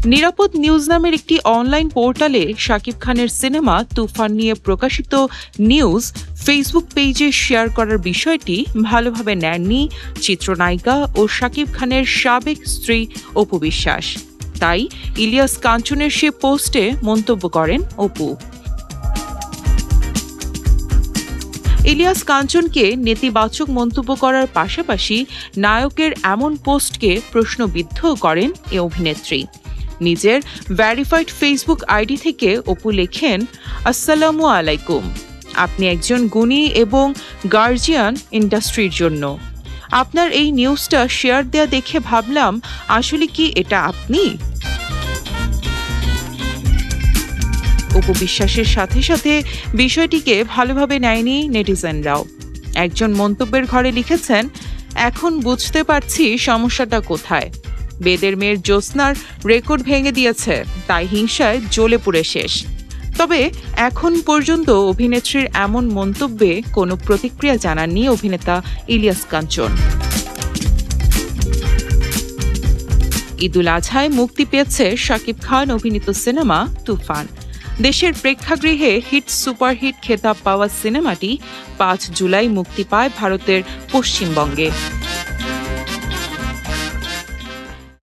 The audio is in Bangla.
নিরাপদ নিউজ নামের একটি অনলাইন পোর্টালে শাকিব খানের সিনেমা তুফান নিয়ে প্রকাশিত নিউজ ফেসবুক পেজে শেয়ার করার বিষয়টি ভালোভাবে নেননি চিত্রনায়িকা ও শাকিব খানের সাবেক স্ত্রী অপু বিশ্বাস। তাই ইলিয়াস কাঞ্চনের সে পোস্টে মন্তব্য করেন অপু। ইলিয়াস কাঞ্চনকে নেতিবাচক মন্তব্য করার পাশাপাশি নায়কের এমন পোস্টকে প্রশ্নবিদ্ধ করেন এ অভিনেত্রী। নিজের ভেরিফাইড ফেসবুক আইডি থেকে অপু লেখেন, আসসালামু আলাইকুম, আপনি একজন গুণী এবং গার্জিয়ান ইন্ডাস্ট্রির জন্য। আপনার এই নিউজটা শেয়ার দেয়া দেখে ভাবলাম, আসলে কি এটা আপনি? অপু বিশ্বাসের সাথে সাথে বিষয়টিকে ভালোভাবে নেয়নি নেটিজেনরাও। একজন মন্তব্যের ঘরে লিখেছেন, এখন বুঝতে পারছি সমস্যাটা কোথায়। বেদের মেয়ের জ্যোৎস্নার রেকর্ড ভেঙে দিয়েছে, তাই হিংসায় জ্বলে পুড়ে শেষ। তবে এখন পর্যন্ত অভিনেত্রীর এমন মন্তব্যে কোনো প্রতিক্রিয়া জানাননি অভিনেতা ইলিয়াস কাঞ্চন। ঈদুল আজহায় মুক্তি পেয়েছে শাকিব খান অভিনীত সিনেমা তুফান। দেশের প্রেক্ষাগৃহে হিট সুপারহিট খেতাব পাওয়া সিনেমাটি 5 জুলাই মুক্তি পায় ভারতের পশ্চিমবঙ্গে।